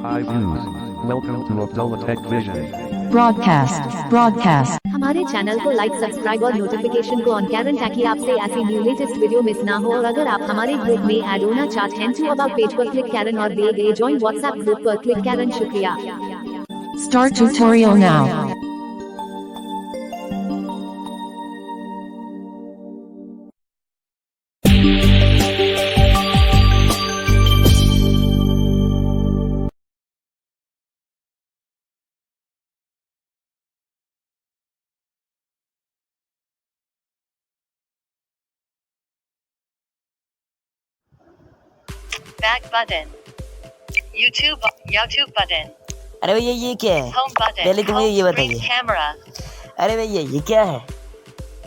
Hi views. Welcome to Abdullah Tech Vision. broadcast हमारे channel को like subscribe और notification को ऑन करें ताकि आपसे ऐसी न्यू लेटेस्ट वीडियो मिस ना हो। और अगर आप हमारे ग्रुप में ऐड होना चाहते हैं तो अबाउट पेज पर क्लिक करें और दिए गए ज्वाइन व्हाट्सएप ग्रुप पर क्लिक करें। शुक्रिया। start tutorial now. Back button. YouTube button. अरे भैया ये क्या है? Home button. पहले तो मुझे ये Home screen बताइए। camera. अरे भैया ये क्या है?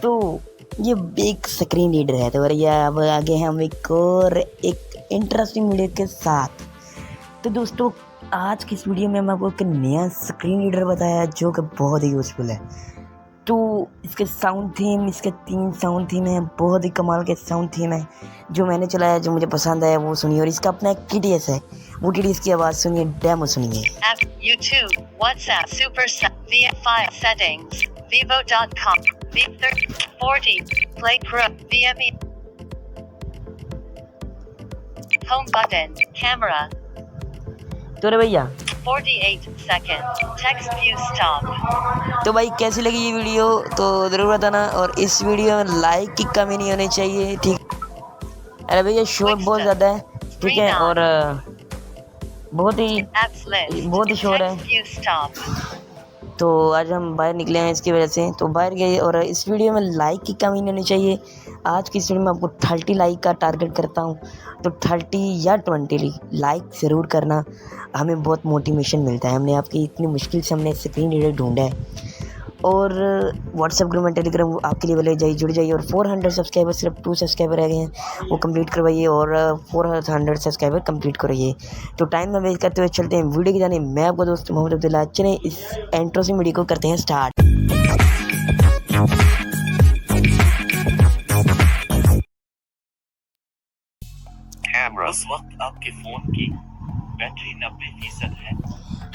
तो ये बिग स्क्रीन रीडर है। तो भैया अब आगे हम एक इंटरेस्टिंग वीडियो के साथ। तो दोस्तों आज की इस वीडियो में मैं आपको एक नया स्क्रीन रीडर बताया जो कि बहुत ही यूज़फुल है। तो इसके साउंड थीम, इसके 3 साउंड थीम हैं, बहुत ही कमाल के साउंड थीम है। जो मैंने चलाया, जो मुझे पसंद आया वो सुनिए। और इसका अपना एक TTS है, वो TTS की आवाज़ सुनिए, डेमो सुनिए। YouTube, WhatsApp, Superset, VF5 settings, Vivo.com, V40, Play Pro, VME. Home button, camera. तो अरे भैया 48 seconds. Text view stop. तो भाई कैसी लगी ये वीडियो तो ज़रूर बताना। और इस वीडियो में लाइक की कमी नहीं होनी चाहिए, ठीक। अरे भैया शोर बहुत ज़्यादा है, ठीक है, और बहुत ही शोर है। Text view stop. तो आज हम बाहर निकले हैं इसकी वजह से, तो बाहर गए। और इस वीडियो में लाइक की कमी नहीं होनी चाहिए। आज की इस वीडियो में आपको 30 लाइक का टारगेट करता हूँ। तो 30 या 20 लाइक ज़रूर करना, हमें बहुत मोटिवेशन मिलता है। हमने आपकी इतनी मुश्किल से हमने स्क्रीन रीडर ढूंढा है। और व्हाट्सएप ग्रुप में टेलीग्राम आपके लिए वाले जाइए, जुड़ जाइए। और 400 सब्सक्राइबर, सिर्फ 2 सब्सक्राइबर रह गए हैं, वो कंप्लीट करवाइए। और 400 सब्सक्राइबर कंप्लीट करवाइए। तो टाइम में वेस्ट करते हुए चलते हैं वीडियो की जाने। मैं आपका दोस्त मोहम्मद अब्दुल्ला। चलें इस इंट्रोसिंग वीडियो को करते हैं स्टार्ट। इस वक्त आपके फोन की बैटरी 90% है।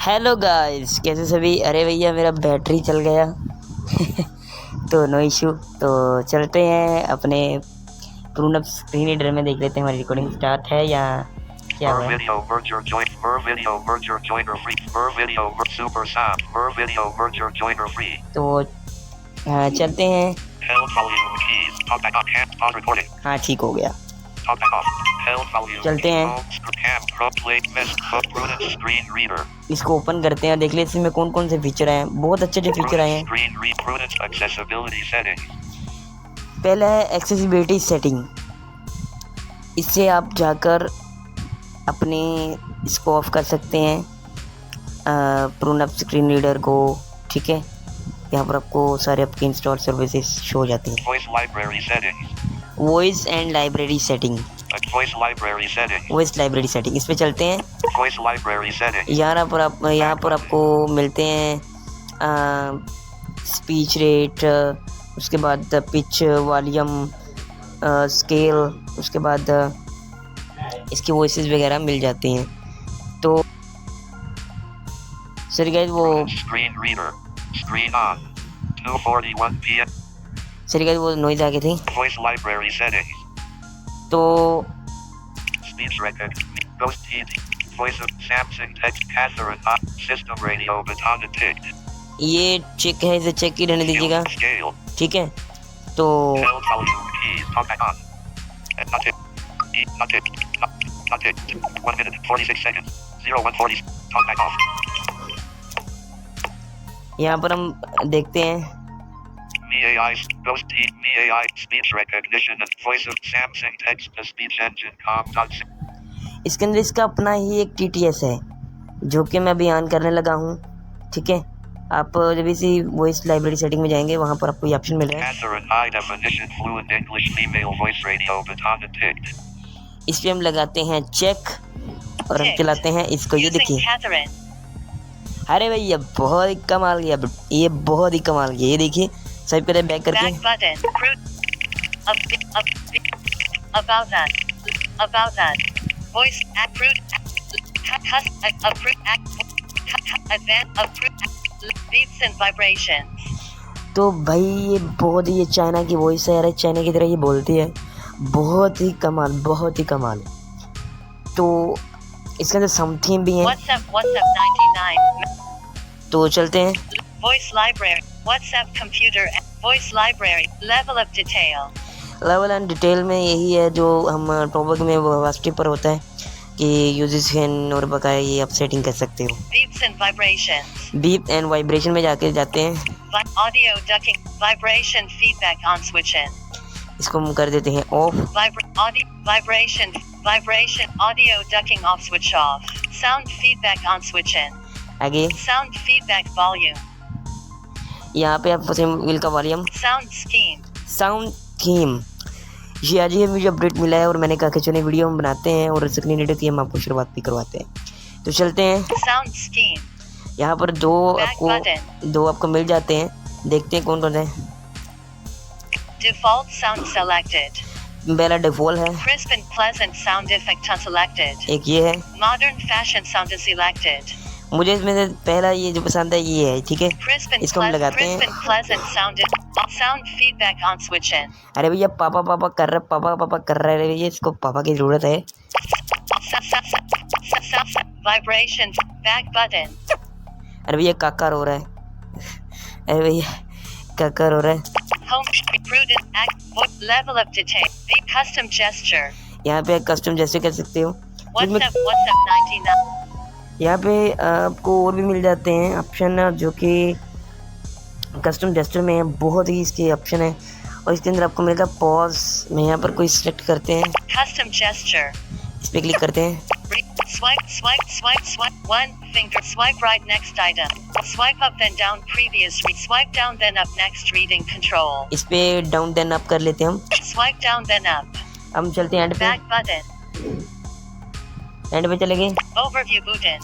हेलो गाइस, कैसे सभी? अरे भैया मेरा बैटरी चल गया तो नो इशू। तो चलते हैं अपने प्रून अप स्क्रीन रीडर में, देख लेते हैं हमारी रिकॉर्डिंग स्टार्ट है या क्या हुआ है। तो चलते हैं। हाँ ठीक हो गया, चलते हैं। इसको ओपन करते हैं, देख लेते हैं इसमें कौन कौन से फीचर आए हैं। बहुत अच्छे फीचर आए हैं। पहला है एक्सेसिबिलिटी सेटिंग। इससे आप जाकर अपने इसको ऑफ कर सकते हैं, प्रून अप स्क्रीन रीडर को, ठीक है। यहाँ पर आपको सारे आपके इंस्टॉल सर्विसेज शो हो जाती हैं। Voice and library setting, voice library setting, इस पे चलते हैं। यहाँ पर आपको मिलते हैं स्पीच रेट, उसके बाद पिच, वॉल्यूम, स्केल, उसके बाद इसकी वॉइसेस वगैरह मिल जाती हैं। तो सर गाइस वो नॉइज आ गई थी। तो ये चेक है, इसे चेक ही रहने दीजिएगा, ठीक है। तो यहाँ पर हम देखते हैं इसके अंदर इसका अपना ही एक TTS है जो कि मैं अभी ऑन करने लगा हूँ, ठीक है। आप जब इसी वॉइस लाइब्रेरी सेटिंग में जाएंगे, वहाँ पर आपको ये ऑप्शन मिल रहा है। इस पर हम लगाते हैं चेक और हम चलाते हैं इसको। ये देखिए, अरे भैया बहुत ही कमाल गया, ये बहुत ही कमाल गया। ये देखिए, स्वाइप करें बैक करके। About that. Voice approved. Beeps and vibrations. तो भाई ये बहुत ही ये चाइना की वॉइस है यार, चाइना की तरह ये बोलती है, बहुत ही कमाल, बहुत ही कमाल। तो इसके अंदर समथिंग भी है, WhatsApp 99. तो चलते हैं। Voice library. WhatsApp computer. Voice library. Level of detail. Level and detail में यही है जो हम टॉपिक में वास्टी पर होता है कि यूजेस हैंड और बकाया ये आप सेटिंग कर सकते हो। Beeps and vibrations. Beep and vibration में जाते हैं, Audio ducking. Vibration feedback on switch in. इसको हम कर देते हैं of. Audio vibration. Vibration. Audio ducking off switch off. Sound feedback on switch in. आगे Sound feedback volume. यहाँ पे आपको व्हील का volume, Sound scheme. Sound theme, ये आज ही मुझे अपडेट मिला है और मैंने कहा कि चलिए वीडियो हम बनाते हैं और स्क्रीन एडिट की हम आपको शुरुआत भी करवाते हैं। तो चलते हैं, Sound scheme. यहाँ पर दो आपको मिल जाते हैं, देखते हैं कौन कौन है। Default sound selected. पहला डिफॉल्ट है, Crisp and pleasant sound effect unselected. एक ये है, Modern fashion sound is selected. मुझे इसमें से पहला ये जो पसंद है ये है, ठीक है, Crisp and, इसको हम लगाते crisp हैं। and pleasant sound feedback on switch in. अरे भैया पापा पापा कर रहा, पापा कर रहा है भैया, इसको पापा की ज़रूरत है। Vibration. Back button. अरे भैया काका रो रहा है, अरे भैया काका रो रहा है। Home. Prudent act. Level of detail. The custom gesture. यहाँ पे कस्टम जैसे कर सकते हो, WhatsApp 99. यहाँ पे आपको और भी मिल जाते हैं ऑप्शन जो कि कस्टम जेस्चर में है, बहुत ही इसके ऑप्शन है और इसके अंदर आपको मिलेगा पॉज में, यहाँ पर कोई सिलेक्ट करते हैं, Custom gesture. इस पर क्लिक करते हैं, Swipe. One finger. Swipe right next item. Swipe up then down previous. Swipe down then up next reading control. इस पे डाउन देन अप कर लेते हैं हम। Swipe down then up. हम चलते हैं एंड पे, Back button. एंड पे चले गए। Overview button.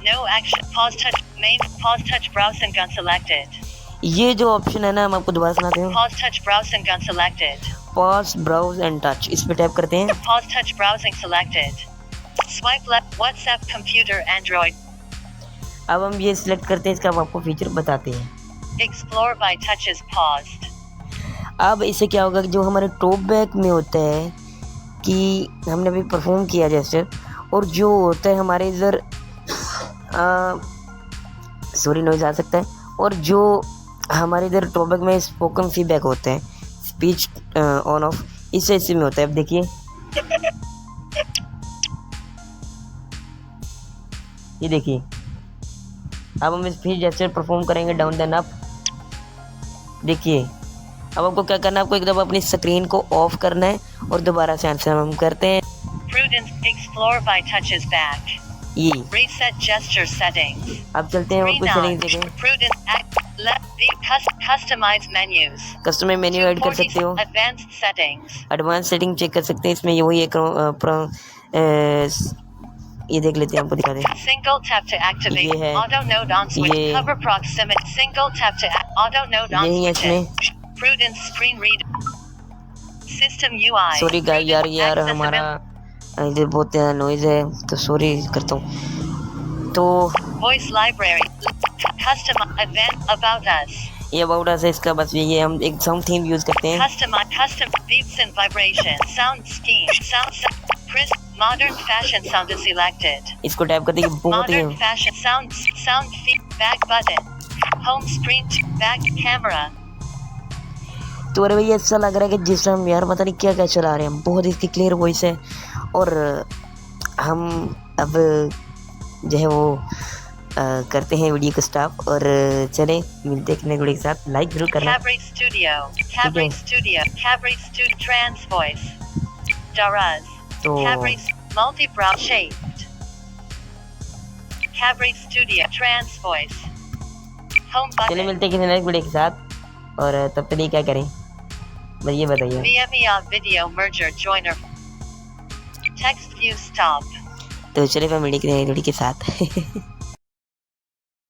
No action. Pause touch. Main. Pause touch browse and gun selected. ये जो ऑप्शन है ना, हम आपको दोबारा सुनाते हैं, Pause touch browse and gun selected. Pause browse and touch, इस पे टैप करते हैं। Pause touch browsing selected. Swipe left. WhatsApp computer Android. अब हम ये सिलेक्ट करते हैं, इसका हम आपको फीचर बताते हैं। Explore by touch is paused. अब इससे क्या होगा कि जो हमारे टॉप बैक में होता है कि हमने अभी परफॉर्म किया जैसे, और जो होता है हमारे इधर सॉरी नॉइज़ आ सकता है, और जो हमारे इधर टॉप बैक में स्पोकन फीडबैक होते हैं, स्पीच ऑन ऑफ, इससे में होता है। अब देखिए ये देखिए, अब हम इस फीचर जैसे परफॉर्म करेंगे डाउन देन अप, देखिए अब आपको क्या करना है, आपको एकदम अपनी स्क्रीन को ऑफ करना है और दोबारा से आंसर हम करते हैं। Prudence. Explore by touch is back. ये Reset gesture settings. अब चलते हैं और कुछ Screen on. सेटिंग देखें, Prudent act. Left. Customize menus. Customer menu add कर सकते हो, Advanced settings. Advance setting check कर सकते हैं, इसमें ये वही एक ये देख लेते हैं, आपको दिखा दें। Single tap to activate. ये है, Auto node on switch. ये Cover proximity. Single tap to auto node on यही है switch. इसमें। Prudence screen reader. System UI. Sorry guys यार Accessibility. हमारा इधर बहुत नॉइज़ है तो सॉरी करता हूँ। तो Voice library. Custom advanced about us. ये अबाउट अस है, इसका बस ये हम एक साउंड थीम यूज़ करते हैं। Custom beeps and vibration. Sound scheme. Sound crisp. Modern fashion sound is selected. इसको टैप करते हैं, बहुत ही Modern fashion sound feedback button. Home screen. Back camera. तो अरे भैया ऐसा लग रहा है कि जिस हम यार पता नहीं क्या क्या चला रहे हैं, बहुत इसकी क्लियर वॉइस है और हम अब जो है वो करते हैं वीडियो को स्टॉप और चले मिलते हैं वीडियो के साथ। लाइक जरूर करना। Cabri Studio Trans Voice. Daraz. तो Cabri multi-brow shaped. Cabri Studio Trans Voice. Home चले button. मिलते हैं किसी नेक्स्ट वीडियो के साथ और तब तक क्या करें बस ये बताइए। VMEA video merger joiner. Text view stop. तो चले फिर मिलते हैं वीडियो के साथ।